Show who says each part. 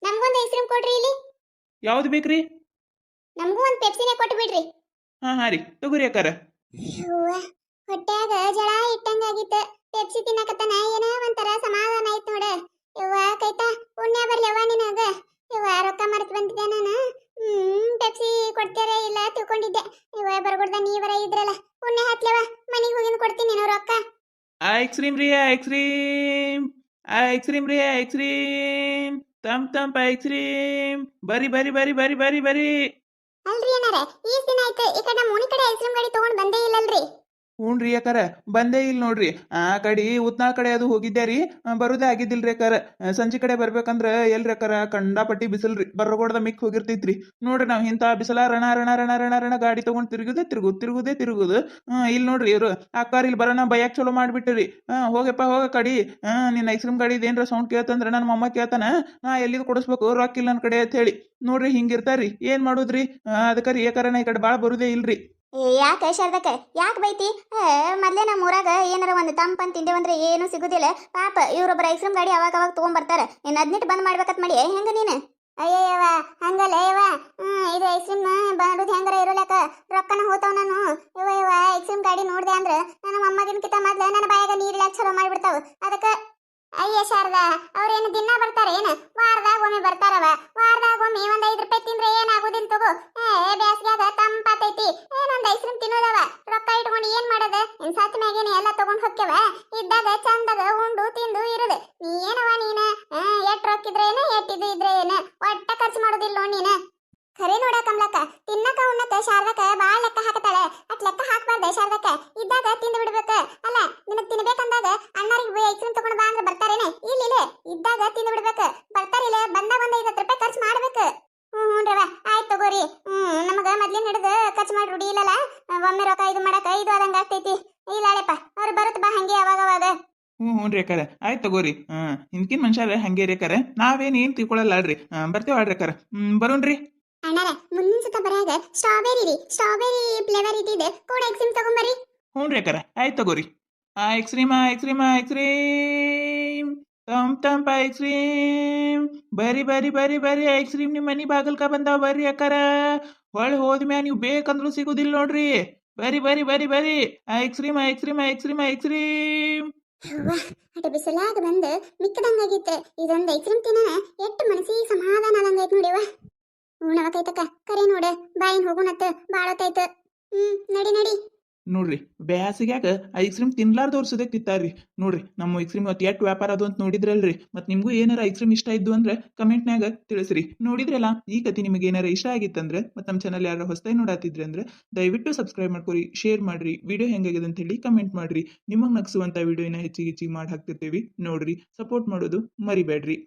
Speaker 1: ನಮಗೊಂದು ice cream ಕೊಡ್ರಿ ಇಲ್ಲಿ.
Speaker 2: ಯಾವ್ದು ಬೇಕ್ರಿ?
Speaker 1: ನಮಗೂ ಒಂದು ಪೆಪ್ಸಿನೇ ಕೊಟ್ಟು ಬಿಡ್ರಿ.
Speaker 2: ಹಾ ರೀ ತಗೋರಿ ಅಕ್ಕಾರ.
Speaker 1: ಅವ್ವ, ಹೊಟ್ಯಾಗ ಜಳ ಇಟ್ಟಂಗಾಗಿತ್ತು. ಪೆಪ್ಸಿ ತಿನ್ನಕತ್ತನ ಏನ ಒಂಥರ ಸಮಾಧಾನ ಆಯ್ತು ನೋಡ. ಯವ್ವ ಕೈತಾ ಪುಣ್ಯ ಬರ್ಲಿ ಅವ್ವ ನಿನಗ. ಯವ್ವ ರೊಕ್ಕ ಮರ್ತ್ ಬಂದಿದ್ದೆ ನಾನು. ಪೆಪ್ಸಿ ಕೊಡ್ತೀರ ಇಲ್ಲ ತಿಳ್ಕೊಂಡಿದ್ದೆ. ಯವ್ವ ಬರ್ಗೊಡ್ದ ನೀವರ ಇದ್ರಲ್ಲ ಪುಣ್ಯ ಹತ್ಲವ. ಮನೆಗೆ ಹೋಗಿನ ಕೊಡ್ತೀನಿ ನಾನು ರೊಕ್ಕ.
Speaker 2: ಐಸ್ ಕ್ರೀಮ್ ರೀ ಐಸ್ ಕ್ರೀಮ್, ಐಸ್ ಕ್ರೀಮ್ ರೀ ಐಸ್ ಕ್ರೀಮ್, ತಂಪ್ ಐಸ್ ಕ್ರೀಮ್, ಬರಿ ಬರಿ ಬರಿ ಬರಿ ಬರಿ ಬರಿ.
Speaker 1: ಅಲ್ರಿ ಏನಾರ ಈ ದಿನ ಆಯ್ತು ಈ ಕಡೆ ಮೂನಿ ಕಡೆ ಐಸ್ ಕ್ರೀಮ್ ಗಾಡಿ ತಗೊಂಡ್ ಬಂದೇ ಇಲ್ಲಲ್ರಿ.
Speaker 2: ಹ್ಞೂ ಅಕ್ಕಾರ ಬಂದೇ ಇಲ್ಲ ನೋಡ್ರಿ. ಆ ಕಡೆ ಉತ್ನಾಳ್ ಕಡೆ ಅದು ಹೋಗಿದ್ದೆ ರೀ, ಬರೋದೇ ಆಗಿದ್ದಿಲ್ರಿ ಅಕ್ಕಾರ. ಸಂಜೆ ಕಡೆ ಬರ್ಬೇಕಂದ್ರ ಎಲ್ರಿ ಅಕ್ಕಾರ ಕಂಡಾಪಟ್ಟಿ ಬಿಸಿಲ್ರಿ, ಬರ್ರಗೋಡ್ದ ಮಿಕ್ ಹೋಗಿರ್ತೈತ್ರಿ. ನೋಡ್ರಿ ನಾವು ಇಂಥ ಬಿಸಿಲ ರಣ ರಣ ರಣ ರಣ ರಣ ಗಾಡಿ ತಗೊಂಡ್ ತಿರುಗುದು. ಇಲ್ಲಿ ನೋಡ್ರಿ ಇವ್ರು ಅಕ್ಕಾರ ಇಲ್ಲಿ ಬರೋಣ ಬಯಕ್ ಚಲೋ ಮಾಡ್ಬಿಟ್ರಿ. ಹೋಗಪ್ಪ ಹೋಗ ಕಡಿ. ನಿನ್ನ ಐಸ್ ಕ್ರೀಮ್ ಗಾಡಿ ಏನ್ರ ಸೌಂಡ್ ಕೇಳ್ತಂದ್ರ ನನ್ನ ಮೊಮ್ಮ ಕೇಳ್ತಾನ, ನಾ ಎಲ್ಲಿದ್ ಕೊಡಿಸ್ಬೇಕು ರೊಕ್ಕ ಇಲ್ಲ ನನ್ನ ಕಡೆ ಅಂತ ಹೇಳಿ. ನೋಡ್ರಿ ಹಿಂಗಿರ್ತಾರ್ರಿ, ಏನ್ ಮಾಡುದ್ರಿ? ಅದಕ್ಕರಿ ಏಕರನ ಈ ಕಡೆ ಭಾಳ ಬರುದೇ ಇಲ್ರಿ.
Speaker 1: ಯಾಕೆ ಶಾರದಕ್ಕ ಯಾಕೆ ಬೈತಿ? ಮೊದ್ಲೇ ನಮ್ಮ ಊರಾಗ ಏನಾರ ಒಂದು ತಂಪನ್ ತಿಂದೇವಂದ್ರೆ ಏನು ಸಿಗುದಿಲ್ಲ. ಪಾಪ ಇವ್ರೊಬ್ಬರ ಐಸ್ ಕ್ರೀಮ್ ಗಾಡಿ ಅವಾಗ ಅವಾಗ ತಗೊಂಡ್ಬರ್ತಾರ. ಇನ್ನು 18 ಬಂದ್ ಮಾಡ್ಬೇಕತ್ ಮಾಡಿ ಹೆಂಗ ನೀನು? ಅಯ್ಯಯ್ಯವ ಹಂಗಲ್ಲ ಯವ್ವ. ಇದು ಐಸ್ ಕ್ರೀಮ್ ಮಾಡೋದು ಹೆಂಗಾರ ಇರೋಲಕ್ಕ ರೊಕ್ಕನ ಹೋತಾವ ನಾನು. ಯವ್ವ ಐಸ್ ಕ್ರೀಮ್ ಗಾಡಿ ನೋಡ್ದೆ ಅಂದ್ರ ನನ್ನ ಮೊಮ್ಮಗಿನ್ಕಿತ ಮೊದ್ಲ ನನ್ನ ಬಾಯಾಗ ನೀರಿಲ್ಲಾಕ ಚಲೋ ಮಾಡ್ಬಿಡ್ತಾವ. ಅದಕ್ಕೆ ಅಯ್ಯ ಶಾರದಾ ಅವ್ರೇನು ದಿನ ಬರ್ತಾರ ಏನ? ವಾರದಾಗ ಒಮ್ಮೆ ಬರ್ತಾರವ. ವಾರದಾಗ ಒಮ್ಮೆ ಒಂದ್ 5 ರೂಪಾಯಿ ತಿಂದ್ರೆ ಏನಾಗುದಿಲ್ಲ ತಗೋ. ಬ್ಯಾಸ್ಗ್ಯಾಗ ತಂಪಾತೈತಿ. ಏನೊಂದ್ ಐಸ್ ಕ್ರೀಮ್ ತಿನ್ನೋದವ. ರೊಕ್ಕ ಇಟ್ಕೊಂಡು ಏನ್ ಮಾಡೋದ? ಇನ್ ಸತ್ ಮ್ಯಾಗೇನೆ ಎಲ್ಲ ತಗೊಂಡ್ ಹೊಕ್ಕೆವ. ಇದ್ದಾಗ ಚಂದಾಗ ಉಂಡು ತಿಂದು ಇರುದು. ನೀ ಏನವ ನೀನ? ಎಟ್ ರೊಕ್ಕಿದ್ರೇನ ಎಟ್ಟಿದ್ದು ಇದ್ರೇನ ಒಟ್ಟ ಖರ್ಚು ಮಾಡೋದಿಲ್ಲ ನೀನ. ಖರೆ ನೋಡ ಕಮಲಕ್ಕ, ತಿನ್ನಕ ಉಣ್ಣಕ ಶಾರದಕ್ಕ ಬಾಳ ಲೆಕ್ಕ ಹಾಕತಾಳೆ. ಅಟ್ ಲೆಕ್ಕ ಹಾಕ್ಬಾರ್ದೆ ಶಾರದಕ್ಕ. ಇದ್ದಾಗ ತಿಂದು ಬಿಡ್ಬೇಕ. ಅಲ್ಲ ನಿನಗ್ ತಿನ್ಬೇಕಂದಾಗ ಅಣ್ಣರಿಗೆ ಐಸ್ ಕ್ರೀಮ್ ತಗೊಂಡ್ ಬಾ ಅಂದ್ರೆ ಬರ್ತಾರೇನೆ? ಇಲ್ಲ ಇದ್ದಾಗ ತಿಂದು ಬಿಡ್ಬೇಕ. ಬರ್ತಾರಿಲ್ಲ ಬಂದಾಗ ಒಂದ್ 50 ರೂಪಾಯಿ ಖರ್ಚು ಮಾಡ್ಬೇಕು. ಹ್ಞೂನ್ರವ ಆಯ್ತು ತಗೋರಿ. ನಮಗ ಮೊದ್ಲಿನ ಹಿಡಿದು ಖರ್ಚು ಮಾಡಿ ರೂಢಿ ಇಲ್ಲಲ್ಲ. ಒಮ್ಮೆ ರೊಕ್ಕ ಇದು ಮಾಡಕ ಇದು ಆದಂಗ ಆಗ್ತೈತಿ. ಇಲ್ಲಪ್ಪ ಅವ್ರು ಬರುತ್ತ ಬಾ ಹಂಗೆ ಅವಾಗ.
Speaker 2: ಹ್ಞೂ ರೀ ಅಕ್ಕಾರ ಆಯ್ತು ತಗೋರಿ. ಹಿಂದ್ಕಿನ್ ಮನುಷ್ಯರ ಹಂಗೆ ರೀ ಅಕ್ಕಾರ, ನಾವೇನ್ ತಿಳ್ಕೊಳಲ್ಲ ಅಲ್ರಿ. ಬರ್ತೇವ ಆಡ್ರಿ ಅಕ್ಕಾರ. ಬರೋಣ್ರಿ
Speaker 1: ಅಣ್ಣಾರ. ಮುಂದಿನ ಸತ ಬರಾಗ ಸ್ಟ್ರಾಬೆರಿ ಫ್ಲೇವರ್ ಇದ್ದಿದೆ ಕೂಡ ಐಸ್ ಕ್ರೀಮ್ ತಗೊಂಬರ್ರಿ.
Speaker 2: ಹ್ಞೂ ರೀ ಅಕ್ಕಾರ ಆಯ್ತು ತಗೋರಿ. Ice cream ice cream ice cream, ತಂಪ್ ಐಸ್ ಕ್ರೀಮ್, ಬರಿ ಬರಿ ಬರಿ ಬರಿ ಐಸ್ ಕ್ರೀಮ್ ನಿಮ್ಮ ಮನಿ ಬಾಗಲ್ಕ ಬಂದಾವ ಬರ್ರಿ ಅಕ್ಕಾರ. ಹೊಳ್ಳಿ ಹೋದ್ಮ್ಯಾ ನೀವು ಬೇಕಂದ್ರೂ ಸಿಗುದಿಲ್ಲ ನೋಡ್ರಿ. ಬರಿ ಬರಿ ಬರಿ ಬರಿ ice cream ice cream ice cream ice cream.
Speaker 1: ಅಟ ಬಿಸಿಲಾಗ ಬಂದು ಮಿಕ್ಕದಂಗಾಗಿತ್ತು. ಇದೊಂದು ಐಸ್ ಕ್ರೀಮ್ ತಿನ್ನ ಎಷ್ಟು ಮನಸ್ಸಿಗೆ ಸಮಾಧಾನ ಆದಂಗೈತ್ ನೋಡಿವ. ಉಣವ ಕೈತಕ್ಕ ಕರೆ ನೋಡ ಬಾಯಿನ ಹೋಗುಣತ್ತ ಬಾಳತ್ತಾಯ್ತು. ನಡಿ
Speaker 2: ನೋಡ್ರಿ ಬ್ಯಾಸಿಗ್ಯಾಗ ಐಸ್ ಕ್ರೀಮ್ ತಿನ್ಲಾರ್ದವ್ರು ಸುದಕ್ ತಿಂತಾರ್ರಿ. ನೋಡ್ರಿ ನಮ್ಮ ಐಸ್ ಕ್ರೀಮ್ ಇವತ್ತು ಎಷ್ಟು ವ್ಯಾಪಾರ ಅದು ಅಂತ ನೋಡಿದ್ರಲ್ರಿ. ಮತ್ತು ನಿಮಗೂ ಏನಾರ ಐಸ್ ಕ್ರೀಮ್ ಇಷ್ಟ ಇದ್ದು ಅಂದ್ರೆ ಕಮೆಂಟ್ನಾಗ ತಿಳಿಸ್ರಿ. ನೋಡಿದ್ರಲ್ಲ ಈ ಕತೆ ನಿಮಗೆ ಏನಾರ ಇಷ್ಟ ಆಗಿತ್ತಂದ್ರೆ ಮತ್ತು ನಮ್ಮ ಚಾನಲ್ ಯಾರು ಹೊಸದಾಗಿ ನೋಡಾತಿದ್ರಿ ಅಂದ್ರೆ ದಯವಿಟ್ಟು ಸಬ್ಸ್ಕ್ರೈಬ್ ಮಾಡ್ಕೊರಿ, ಶೇರ್ ಮಾಡ್ರಿ, ವಿಡಿಯೋ ಹೆಂಗಾಗಿದೆ ಅಂತ ಹೇಳಿ ಕಮೆಂಟ್ ಮಾಡ್ರಿ. ನಿಮಗೆ ನಗಿಸುವಂಥ ವಿಡಿಯೋನ ಹೆಚ್ಚಿಗೆ ಮಾಡಿ ಹಾಕ್ತಿರ್ತೀವಿ. ನೋಡ್ರಿ ಸಪೋರ್ಟ್ ಮಾಡೋದು ಮರಿಬೇಡ್ರಿ.